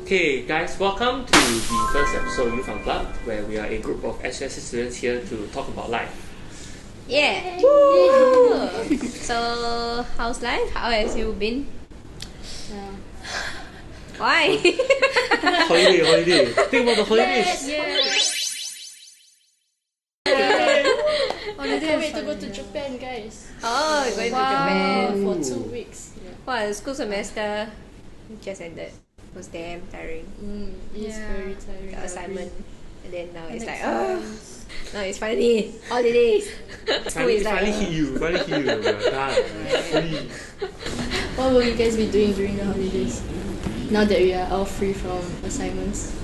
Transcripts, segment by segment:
Okay, guys, welcome to the first episode of Youth Unplugged, where we are a group of SUS students here to talk about life. Yeah! Woo! So, how's life? How has you been? Why? Holiday. Think about the holidays. I can't wait to go to Japan, guys. Oh, going to Japan. For 2 weeks. Wow, the school semester just ended. It was damn tiring. It's very tiring. The assignment. And then now it's like, now it's finally holidays. Finally hit you. Done. Free. What will you guys be doing during the holidays? Now that we are all free from assignments.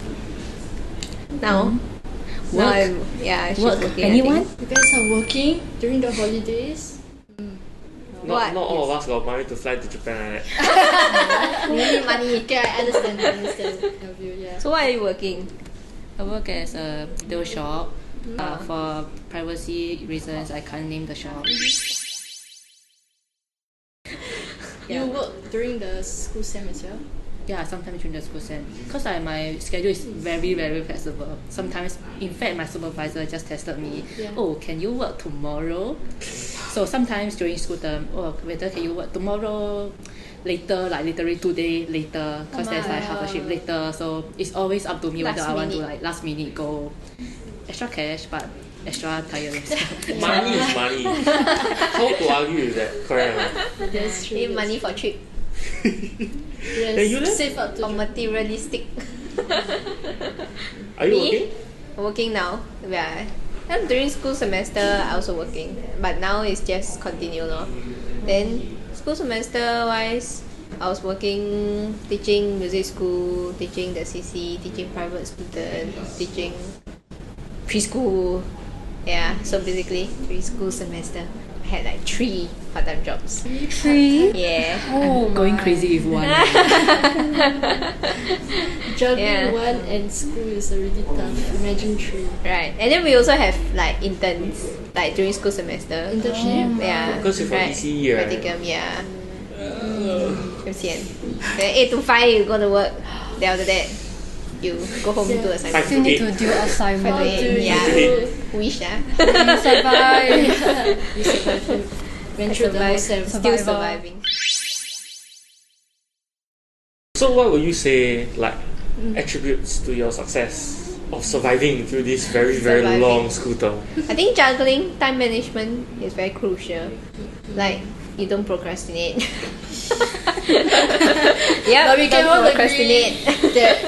Now? Work. She's Work. working. Anyone? You guys are working during the holidays? Not all of us got money to fly to Japan. You need money. Okay, I understand your view, yeah. So why are you working? I work as a retail shop. For privacy reasons, I can't name the shop. You work during the school sem as well? Yeah, sometimes during the school sem. Because my schedule is very, very flexible. Sometimes, in fact, my supervisor just tested me. Yeah. Oh, can you work tomorrow? So sometimes during school term, whether can you work tomorrow, later, like literally 2 days later, because there's like half a shift later. So it's always up to me whether I want to like last minute go extra cash, but extra tiring. Money is money. How to argue with that? Correct. That's true. Need money for trip. Yes. Then you then? Save up to Or materialistic. Are you Me? working? Working now. Yeah. And during school semester, I also working. But now it's just continue lor. Then school semester wise, I was working, teaching music school, teaching the CC, teaching private students, teaching preschool. Yeah, so basically preschool semester, I had like 3 part-time jobs. 3? Yeah. Oh, going crazy with one. juggling one and school is already tough. Imagine 3. Right. And then we also have like interns, like during school semester. Internship? Yeah. Because you're from ECE, right? Practicum, yeah. 15. Then 8 to 5 you go to work. Then after that, you go home to do assignment. 5 You to need 8. to do assignment. How do Yeah. you Wish Survive. you survive? Went through the whole sem. Still surviving. So what would you say like attributes to your success of surviving through this very Surviving. long school term? I think juggling time management is very crucial. Like you don't procrastinate. Yeah, But we can all agree procrastinate. that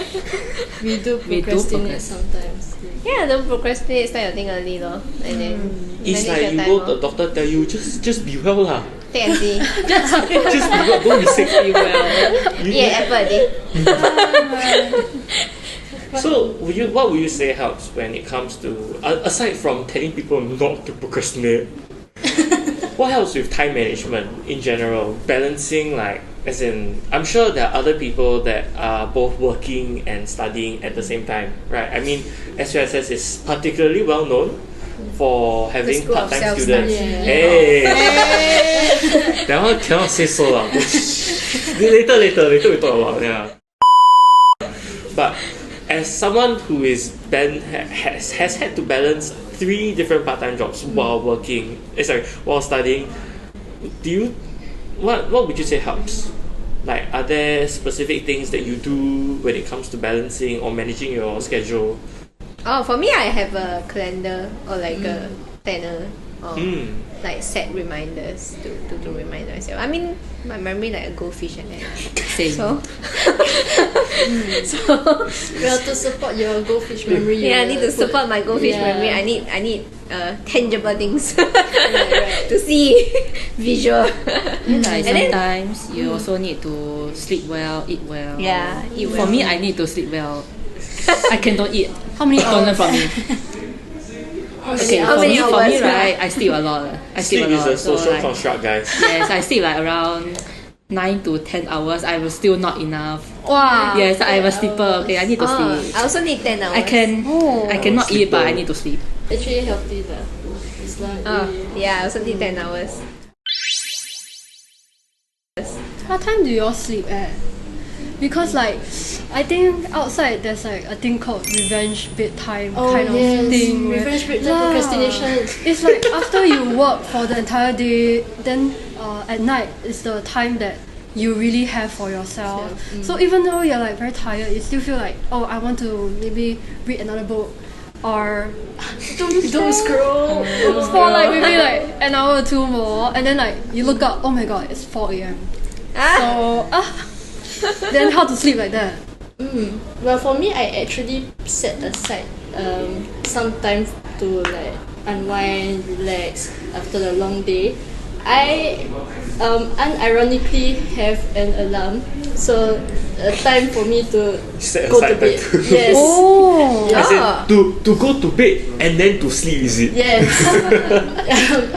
we do We do procrastinate procrastinate. sometimes. Yeah, don't procrastinate. Start your thing early, lor. And then It's manage like your you time, go, lor. the doctor tell you just be well lah. Take empty. Just be well, don't be sick. Be well. Yeah, apple a day. So, what would you say helps when it comes to aside from telling people not to procrastinate? What helps with time management in general? Balancing, like, as in, I'm sure there are other people that are both working and studying at the same time, right? I mean, SUSS is particularly well known for having school of part-time self-study. students. Yeah. Hey, that one cannot say so lah. Later we talk about it. Yeah. But as someone who has had to balance 3 different part-time jobs while working, while studying, what would you say helps? Like, are there specific things that you do when it comes to balancing or managing your schedule? Oh, for me, I have a calendar or like a planner or like set reminders to remind myself. I mean, my memory like a goldfish and that. Same. So, Well, to support your goldfish memory. yeah, I need to support my goldfish Yeah. memory. I need tangible things Right. to see, visual. Like And then- sometimes you also need to sleep well, eat well. Yeah, eat For well. me, I need to sleep well. I cannot eat. How many don't learn from me? Okay, How for many me, hours, right, I sleep a lot. I sleep Sleep a lot. is a social like, construct, guys. yes, I sleep like around 9 to 10 hours. I will still not enough. Wow. Yes, I'm a sleeper. Okay, I need to sleep. I also need 10 hours. I cannot eat, but I need to sleep. Actually healthy lah. It's not Yeah, I also need 10 hours. What time do you all sleep at? Because like I think outside there's like a thing called revenge bedtime Oh, kind of yes. thing. where- Revenge bedtime procrastination. It's like after you work for the entire day, then at night is the time that you really have for yourself. So even though you're like very tired, you still feel like, oh, I want to maybe read another book or Don't scroll. for like maybe like an hour or two more, and then like you look up, oh my god, it's 4 a.m. So then how to sleep like that? Well, for me, I actually set aside some time to like unwind, relax after the long day. I unironically have an alarm, so a time for me to Set go to aside bed. time to- Yes. Oh, As in, to go to bed and then to sleep, is it? Yes.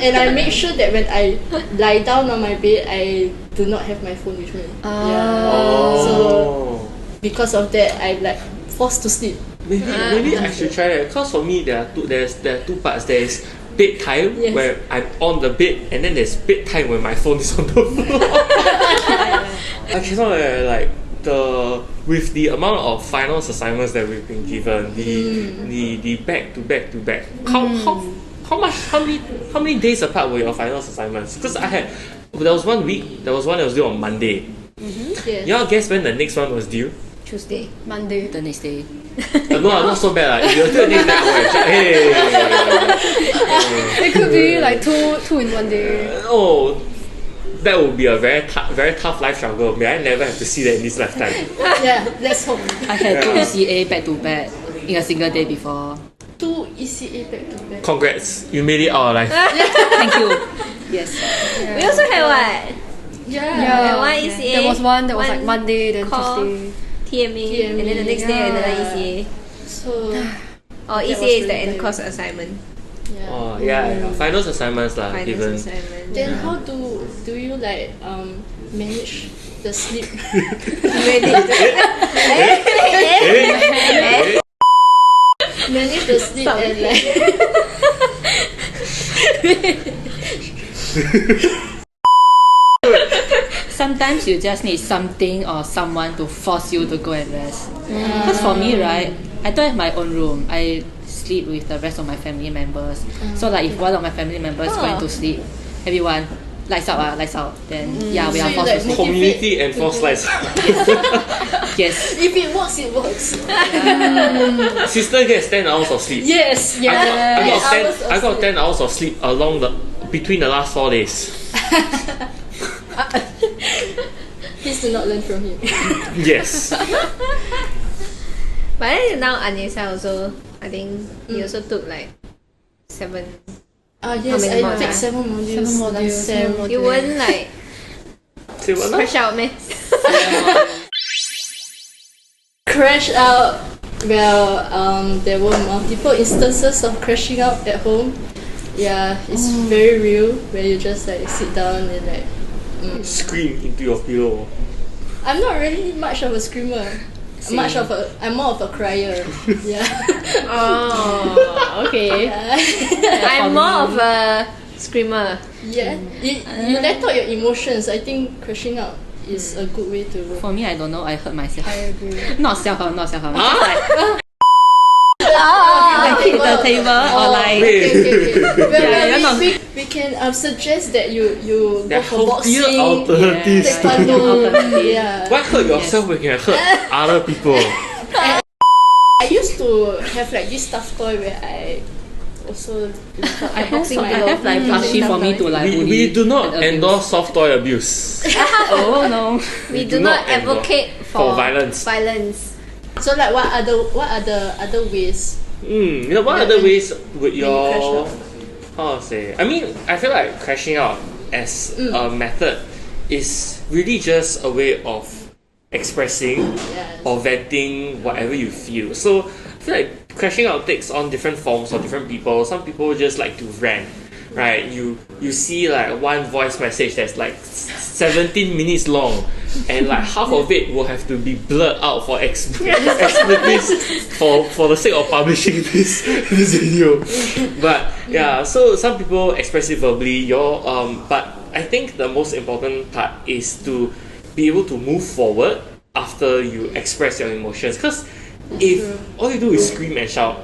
And I make sure that when I lie down on my bed, I do not have my phone with me. So Oh. because of that, I'm like forced to sleep. Maybe I should try that. Because for me, there are two parts. There is bedtime Yes. where I'm on the bed, and then there's bedtime when my phone is on the floor. I cannot like with the amount of finals assignments that we've been given, the back to back to back. How many days apart were your finals assignments? Because there was 1 week. There was one that was due on Monday. Yes. Y'all guess when the next one was due? Tuesday. Monday. The next day. No, not so bad. If you're doing the next day, hey. It could be like two in one day. Oh, that would be a very tough life struggle. May I never have to see that in this lifetime. Yeah, let's hope. I had 2 ECA back to back in a single day before. 2 ECA back to back. Congrats, you made it out alive. Thank you. Yes. We also had what? Yeah. And one ECA. There was one that was like one Monday, then call. Tuesday. TMA, and then the next day another ECA. So Or ECA is really the end tiring. course assignment. yeah. Oh yeah. Finals assignments lah. Finals Even assignment. Then how do you like manage the sleep? Manage the sleep and like Sometimes you just need something or someone to force you to go and rest. Because for me, right, I don't have my own room. I sleep with the rest of my family members. So like if one of my family members going to sleep, everyone lights out. Then yeah, we So are you forced like to sleep. community and force lights. Yes. if it works, it works. Sister gets 10 hours of sleep. Yes. I got 10 hours of sleep between the last 4 days. Please do not learn from him. Yes. But then now Anissa also, I think he also took like 7. Yes, many I modules? take 7 modules. 7 modules, last sem. 7 You weren't like Say what now? fresh out, man. Crash out. Well, there were multiple instances of crashing out at home. Yeah, it's very real where you just like sit down and like. Scream into your pillow. I'm not really much of a screamer. I'm more of a crier. Yeah. Oh, okay. I'm more of a screamer. Yeah. You let out your emotions. I think crashing out is a good way to. For me, I don't know. I hurt myself. I agree. Not self-harm. Ah, Like hit the table or like. Okay. you're not- We can suggest that you There go are for healthier boxing, alternatives. taekwondo. Yeah. Why hurt yourself when you can hurt other people? I used to have like this stuffed toy where I also I have like plushie for me to like. We bully do not and abuse. endorse soft toy abuse. Oh no. We do do not not advocate for violence. So like what other ways? What other ways would you crash your out? how to say? I mean, I feel like crashing out as a method is really just a way of expressing Yes. or venting whatever you feel. So I feel like crashing out takes on different forms for different people. Some people just like to rant, right? You see like one voice message that's like 17 minutes long, and like half of it will have to be blurred out for expletives for the sake of publishing this video. But yeah, so some people express it verbally. But I think the most important part is to be able to move forward after you express your emotions. Because if all you do is scream and shout,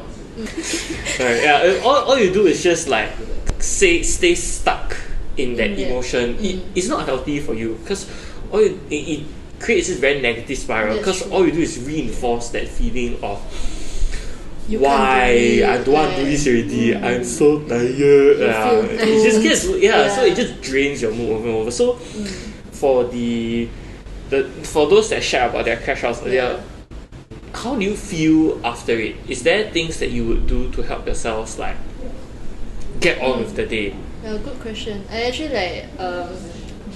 right, yeah, all you do is just like stay stuck in that emotion. It's not healthy for you because it creates this very negative spiral. Because all you do is reinforce that feeling of why I don't want to do this already. I'm so tired. It just gets so it just drains your mood over and over. So for for those that share about their crash outs earlier, how do you feel after it? Is there things that you would do to help yourselves like get on with the day? Well, good question. I actually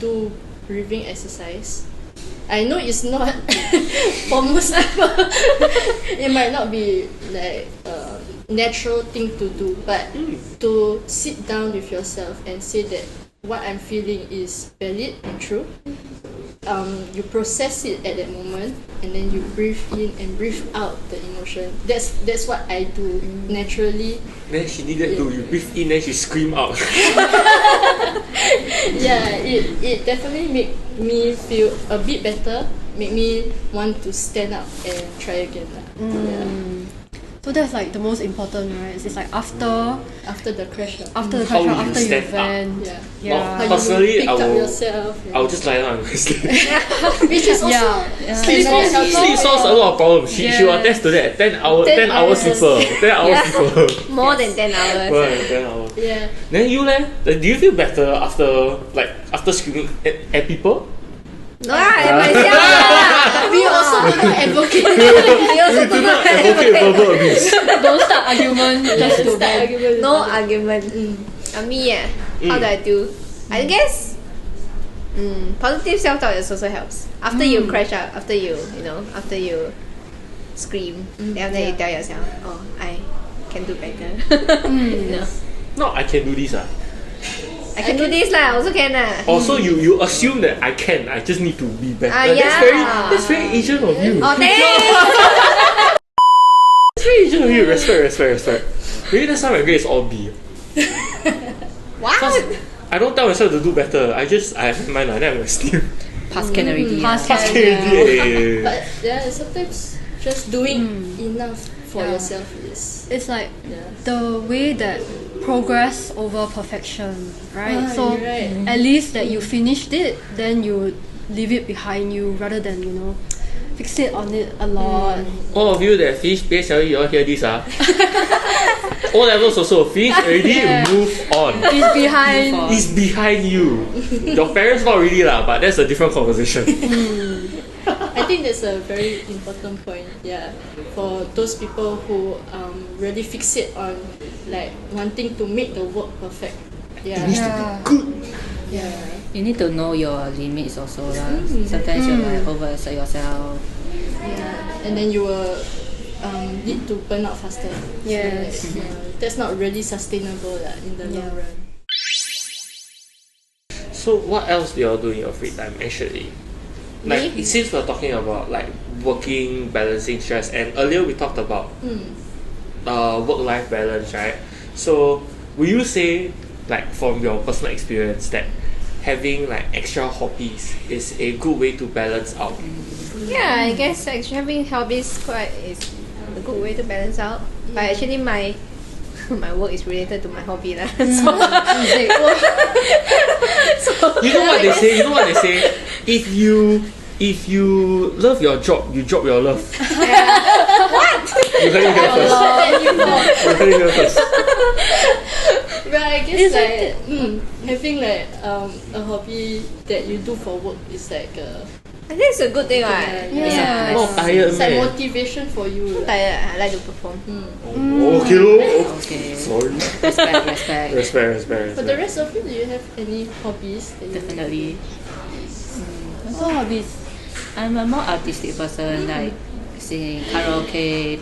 do breathing exercise. I know it's not for most people. It might not be like a natural thing to do, but to sit down with yourself and say that what I'm feeling is valid and true. You process it at that moment, and then you breathe in and breathe out the emotion. That's what I do naturally. Then she needed to you breathe in, then she scream out. It definitely make me feel a bit better. Make me want to stand up and try again. So that's like the most important, right? It's like After the crash. after the How crash, will you after you stand vent. Well, Yeah. personally, Pick up yourself. I will just lie down and sleep. Which is also Sleep solves a lot of problems. She will attest to that. 10 hours sleeper. 10 hours sleeper. More than 10 hours. More than 10 hours. Yeah. Then you do you feel better after screaming at people? No, myself. We also do not advocate. We also Do not advocate verbal abuse. Don't start argument just to vent. no argument. Me, how do I do? I guess positive self-talk also helps. After you crash out, after you scream, then after you tell yourself, oh, I can do better. No, I can do this. I can do this lah, also can lah. Also, you assume that I can. I just need to be better. Yeah. That's very Asian of you. Oh, thanks. That's very Asian of you. Respect. Maybe that's why my grade is all B. What? I don't tell myself to do better. I have mine. Then I'm gonna sleep. Pass can already. Pass Pass can. already. But sometimes just doing enough for yourself is It's like the way that progress over perfection, right? So you're right. at least that you finished it, then you leave it behind you rather than fixate on it a lot. All of you that finished PSLE, you all hear this O levels also finished already. Move on. It's behind. It's behind you. Your parents not really lah, but that's a different conversation. I think that's a very important point. Yeah, for those people who really fixate on like wanting to make the work perfect. Yeah. Yeah. You need to know your limits also. Sometimes you like overexert yourself. Yeah. And then you will need to burn out faster. Yes. So, that's not really sustainable in the long run. So what else do you all do in your free time actually? Like since we're talking about like working, balancing stress, and earlier we talked about work-life balance, right? So will you say like from your personal experience that having like extra hobbies is a good way to balance out? Yeah, I guess actually having hobbies is a good way to balance out. But actually my work is related to my hobby lah. You know what they say? If you love your job, you drop your love. What? You heard it here first. But I guess like having like a hobby that you do for work is like I think it's a good thing, right? Yeah. Not tired, it's like man. motivation for you. Tired, I like to perform. Okay, lor. Okay. Sorry. Respect. For the rest of you, do you have any hobbies? That you Definitely. So hobbies. I'm a more artistic person, like singing, karaoke,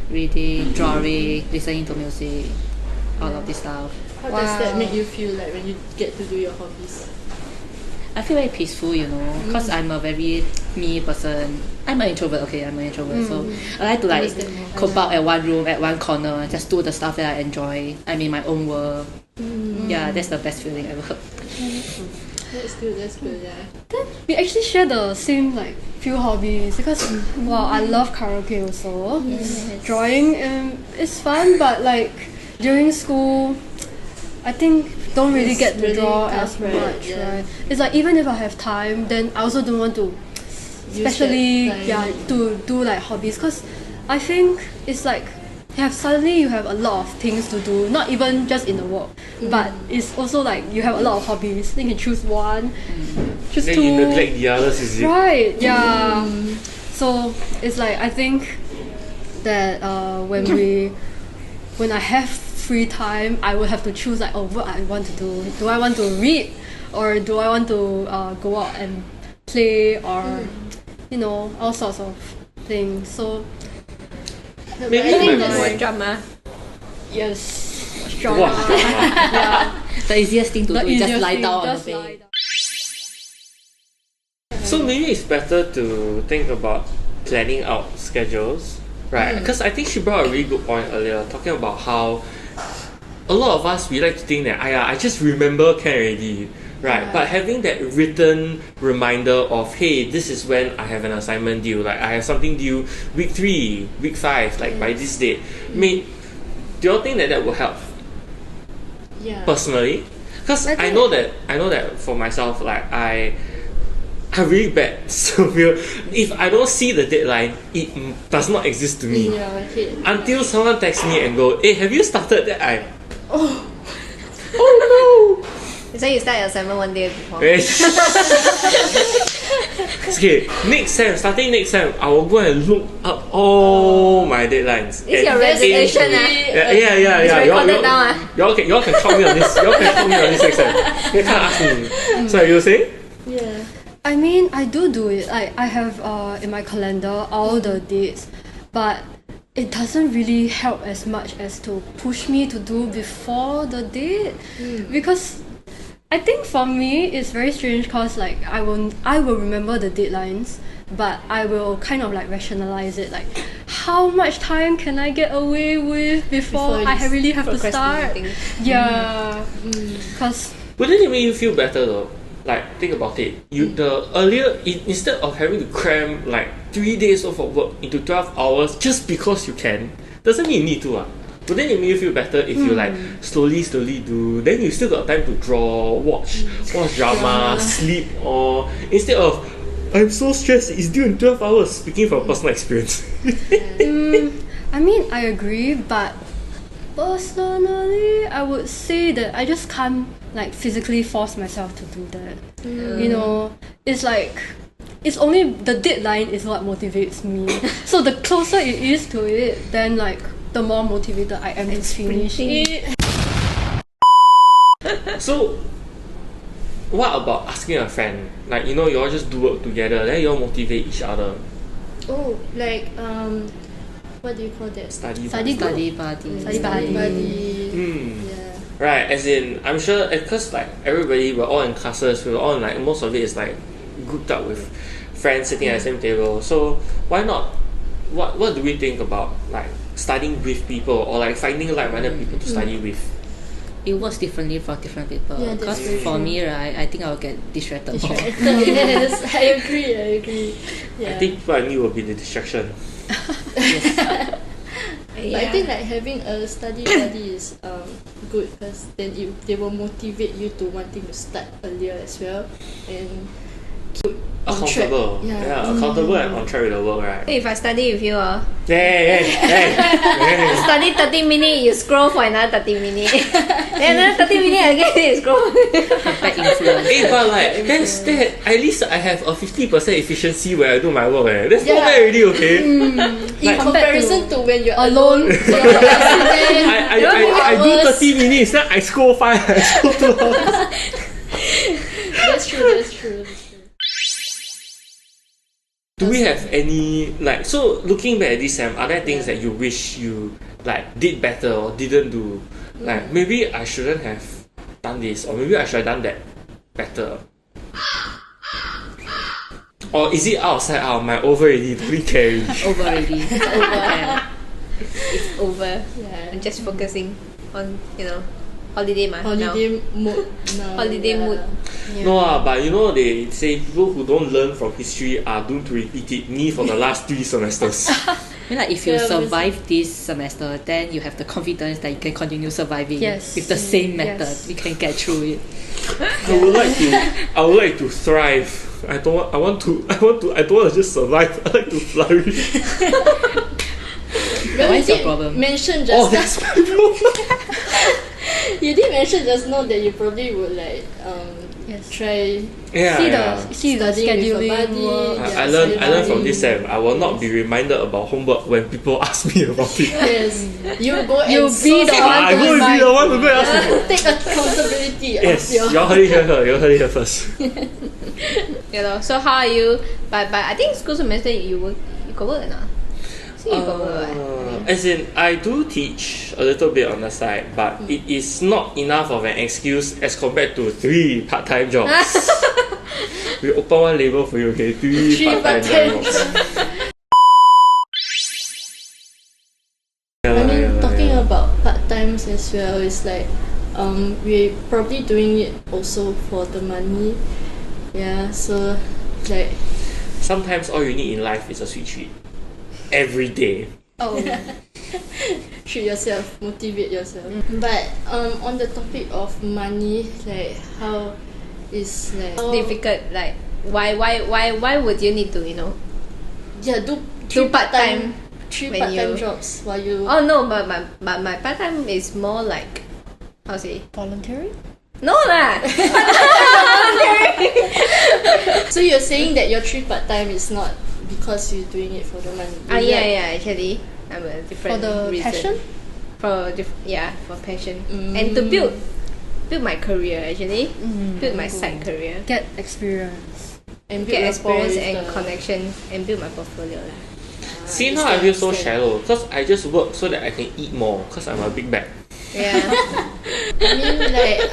reading, drawing, listening to music, all of this stuff. How does that make you feel like when you get to do your hobbies? I feel very peaceful, because I'm a very me person. I'm an introvert, so I like to like cope out at one room, at one corner, just do the stuff that I enjoy. I'm in my own world. Yeah, that's the best feeling ever. That's good, yeah. We actually share the same like few hobbies because I love karaoke also. Yes. Drawing is fun, but like during school, I think don't really It's get to really draw tough, as right? much, Yeah. right? It's like even if I have time, then I also don't want to, especially that time. to do like hobbies because I think it's like suddenly you have a lot of things to do, not even just in the work, but it's also like you have a lot of hobbies. Then you can choose one, choose Then two. you neglect the others, is it? Right, yeah. So it's like I think that when I have free time, I will have to choose like what I want to do. Do I want to read, or do I want to go out and play, or all sorts of things. So Maybe I think my that's mind- Drama. yes, Watch drama. drama. Yeah, The easiest thing to the do is just easiest lie thing, down on the just lie bed. down. So maybe it's better to think about planning out schedules, right? Because I think she brought a really good point earlier, talking about how a lot of us, we like to think that I just remember can already, right? But having that written reminder of, hey, this is when I have an assignment due, like I have something due week 3, week 5, like by this date. Do you all think that will help Yeah. personally? Because I know that for myself, like I'm really bad. So if I don't see the deadline, it does not exist to me. Yeah, I hate. Until someone texts me and go, hey, have you started that? Oh So you start your assignment one day before. no! Okay, starting next sem, I will go and look up all my deadlines. It's your and resignation, aim to- ah. Yeah. It's recorded down, Y'all can call me on this. Y'all can call me on this next time. You can't ask me. So you were saying? Yeah. I mean, I do it. I have in my calendar all the dates, but it doesn't really help as much as to push me to do before the date, because I think for me it's very strange because like I will remember the deadlines, but I will kind of like rationalize it, like how much time can I get away with before I really have to start. Procrastinating. Yeah, because Wouldn't it make you feel better though? Like, think about it. Instead of having to cram like 3 days worth of work into 12 hours just because you can, doesn't mean you need to. Wouldn't it make you feel better if you like slowly do? Then you still got time to draw, watch drama, sleep, or instead of I'm so stressed, it's due in 12 hours. Speaking from personal experience. I mean, I agree, but personally, I would say that I just can't like physically force myself to do that. It's like it's only the deadline is what motivates me. So the closer it is to it, then like the more motivated I am to finish it. So, what about asking a friend? Like, you all just do work together, then you all motivate each other. Oh, like what do you call that? Study Study buddy. Study buddy. Buddy. Yeah. Right, as in, I'm sure, because like everybody, we're all in classes, we're all in, like, most of it is like grouped up with friends sitting at the same table. So why not? What do we think about like studying with people or like finding like-minded people to study with? It works differently for different people. Yeah, that's Because very for true. me, right, I think I'll get distracted more. Yes, I agree. Yeah. I think people I knew will be the distraction. But I think like having a study buddy is good because then they will motivate you to wanting to start earlier as well and keep on track. Accountable. Yeah. Accountable and on track with the work, right? If I study with you, Hey. study 30 minutes, you scroll for another 30 minutes. Then another 30 minutes again, you scroll. Bad influence. Hey, but like that's that. At least I have a 50% efficiency when I do my work. That's not Yeah. bad already, okay? In comparison to when you're Alone. I do 30 minutes, then I scroll 5, I scroll 2 hours. That's true. Do we have any like so looking back at this Sam, are there things that you wish you like did better or didn't do? Like maybe I shouldn't have done this or maybe I should have done that better. Or is it outside out? My over already, don't really care already. Over already. It's over. Yeah. It's over. Yeah. I'm just focusing on, holiday now. Holiday mood now. Holiday mood. No, but you know they say people who don't learn from history are doomed to repeat it. Me for the last 3 semesters. I mean, like if you survive this semester, then you have the confidence that you can continue surviving with the same method. You can get through it. I would like to thrive. I don't want to just survive. I like to flourish. Well, What's your problem? Mention just That's my problem. you did mention just now that you probably would like try See the studying with scheduling. your buddy. Work. I learned from this sem. I will not be reminded about homework when people ask me about it. Yes, you go and You'll be the one I will be the one to go and ask people. take accountability Yes, of your. y'all heard it here first. So how are you? But I think school semester you got work or not? See, you got work, right? As in, I do teach a little bit on the side, but it is not enough of an excuse as compared to 3 part-time jobs. We open one label for you, okay? 3 part-time jobs. I mean, talking about part-times as well, it's like we're probably doing it also for the money. Yeah, so like Sometimes all you need in life is a sweet treat. Every day. oh, treat yourself, motivate yourself. But on the topic of money, like how is like Difficult. Like why would you need to do part-time 3 when part-time you- jobs while you Oh no, but my part-time is more like how to say Voluntary? no lah. So you're saying that your 3 part-time is not because you're doing it for the money? Yeah, actually I'm a different For the reason. passion? For passion and to build my career actually, build my side career, Get experience. And build get rapport experience with and the- connection and build my portfolio lah. See, now I feel so shallow because I just work so that I can eat more because I'm a big bag. Yeah. I mean, like,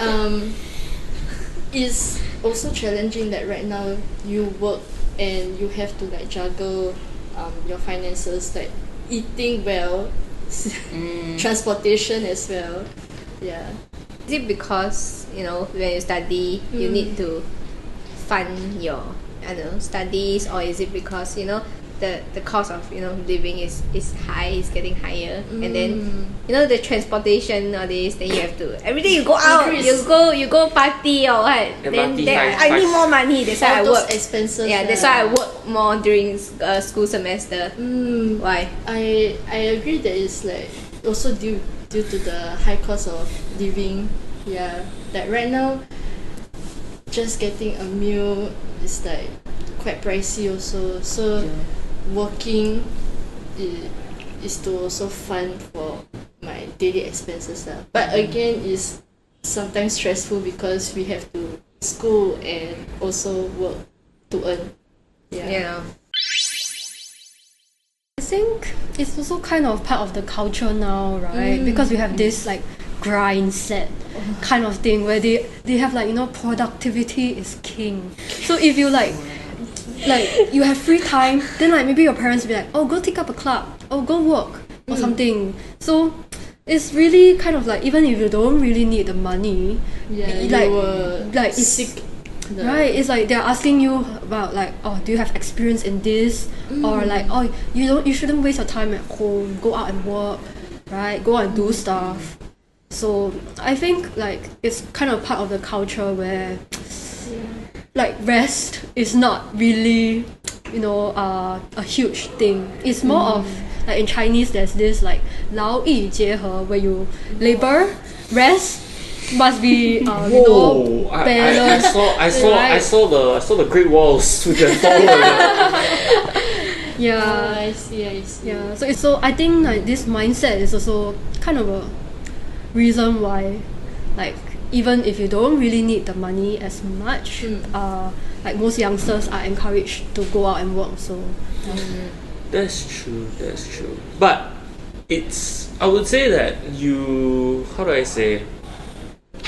it's also challenging that right now you work and you have to like juggle your finances, like eating well, transportation as well. Yeah. Is it because when you study you need to fund your studies, or is it because the cost of living is high, is getting higher, and then the transportation nowadays, then you have to every day you go out, Increase. you go party or what, then MRT I need more money, that's why I All those work. expenses. Yeah, that's why I work more during school semester. Why? I agree that it's like also due to the high cost of living. Yeah, like right now, just getting a meal is like quite pricey also. So working is to also fund for my daily expenses lah. But again, it's sometimes stressful because we have to school and also work to earn. Yeah. I think it's also kind of part of the culture now, right? Because we have this like grind set kind of thing where they have like productivity is king. So if you like you have free time, then like maybe your parents will be like, oh, go take up a club, oh, go work or something. So it's really kind of like, even if you don't really need the money, You like were it's sick. right, it's like they're asking you about like, oh, do you have experience in this, or like, oh, you shouldn't waste your time at home, go out and work, right, go out and do stuff. So I think like it's kind of part of the culture where like rest is not really a huge thing. It's more of like in Chinese there's this like 劳逸结合 where you labor, rest, must be Whoa! I balanced. I saw the Great Walls with the forward. Yeah. I see. Yeah, so I think like this mindset is also kind of a reason why, like, even if you don't really need the money as much, like most youngsters are encouraged to go out and work. So That's true. But I would say that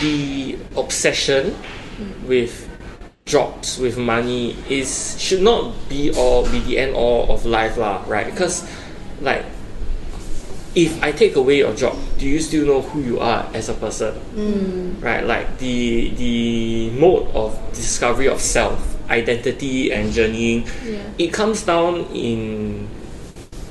the obsession with jobs, with money should not be the end all of life lah, right? Because like if I take away your job, do you still know who you are as a person? Right, like the mode of discovery of self, identity, and journeying. It comes down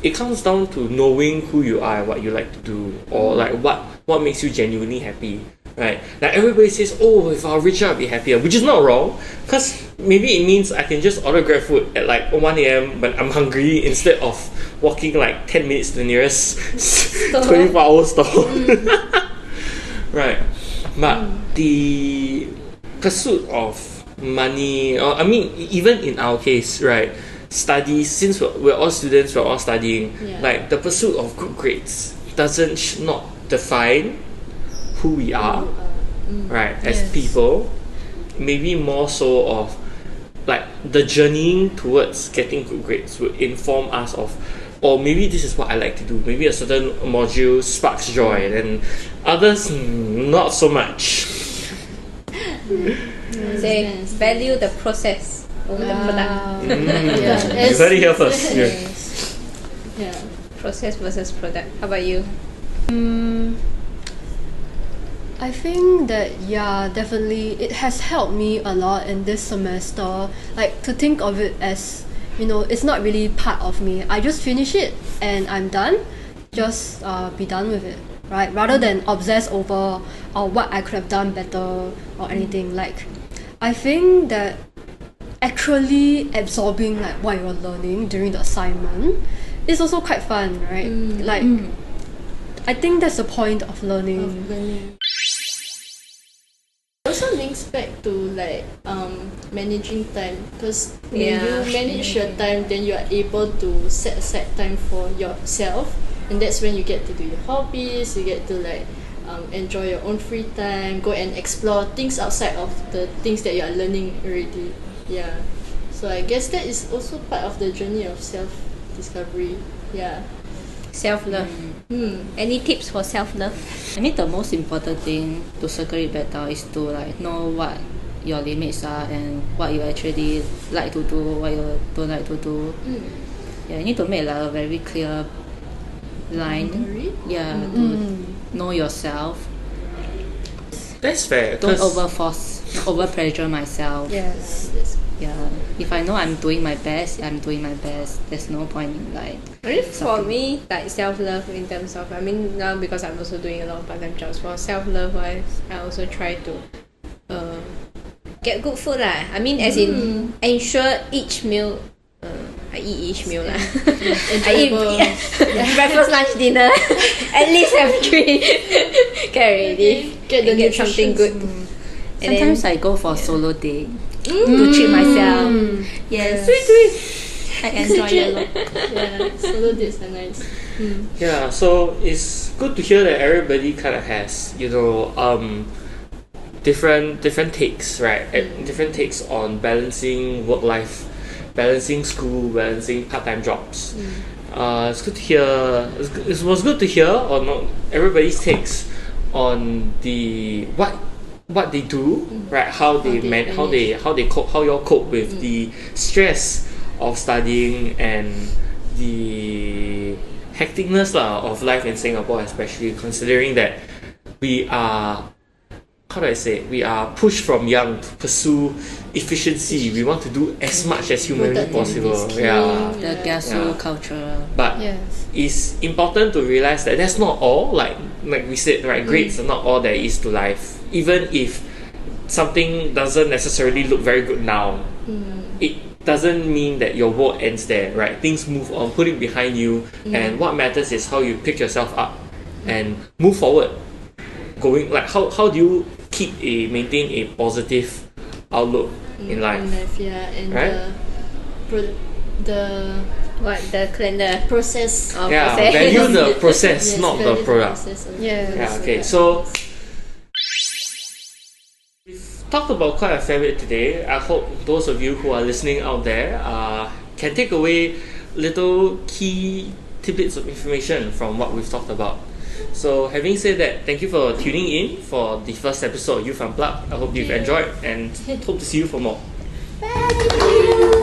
to knowing who you are and what you like to do, or like what makes you genuinely happy. Right, like everybody says, oh, if I were richer, I'd be happier, which is not wrong, because maybe it means I can just order Grab food at like 1 a.m. when I'm hungry instead of walking like 10 minutes to the nearest 24-hour store. Right, but the pursuit of money, or I mean, even in our case, right, studies, since we're all students, we're all studying, like the pursuit of good grades doesn't not define who we are, right, as people. Maybe more so of like the journeying towards getting good grades would inform us of, or maybe this is what I like to do. Maybe a certain module sparks joy, and others not so much. Say value the process over the product. You heard it here first. Process versus product. How about you? I think that definitely it has helped me a lot in this semester, like to think of it as, it's not really part of me. I just finish it and I'm done. Just be done with it, right? Rather than obsess over what I could have done better or anything. Like, I think that actually absorbing like what you're learning during the assignment is also quite fun, right? I think that's the point of learning. Also links back to like managing time, because when you manage your time, then you are able to set aside time for yourself, and that's when you get to do your hobbies, you get to like enjoy your own free time, go and explore things outside of the things that you are learning already. So I guess that is also part of the journey of self-discovery. Self-love. Any tips for self-love? I mean, the most important thing to circle it better is to like know what your limits are and what you actually like to do, what you don't like to do. You need to make like a very clear line. To know yourself. That's fair. Don't over pressure myself. If I know I'm doing my best, I'm doing my best. There's no point in like. For me, like self-love in terms of, I mean, now because I'm also doing a lot of part-time jobs, for self-love wise, I also try to get good food lah. I mean, as in ensure each meal. I eat each meal lah. I eat breakfast, lunch, dinner. At least have 3. Get ready. Get something good. Sometimes I go for solo day to treat myself. Yes. Sweet. I enjoy it a lot. Solo dates are nice. Yeah, so it's good to hear that everybody kind of has, different takes, right? Different takes on balancing work life, balancing school, balancing part-time jobs. It's good to hear. It was good to hear on everybody's takes on the what they do, right? How they cope, how you all cope with the stress of studying and the hecticness of life in Singapore, especially considering that we are, we are pushed from young to pursue efficiency. We want to do as much as humanly possible. The kiasu culture. But it's important to realize that that's not all. Like we said, right? Grades are not all there is to life. Even if something doesn't necessarily look very good now, it doesn't mean that your world ends there, right? Things move on, put it behind you, and what matters is how you pick yourself up and move forward. Going like how do you maintain a positive outlook in life? And right? The process. Process. Value the process, not the product. Okay, so talked about quite a fair bit today. I hope those of you who are listening out there can take away little key tidbits of information from what we've talked about. So having said that, thank you for tuning in for the first episode of Youth Unplugged. I hope you've enjoyed and hope to see you for more. Bye.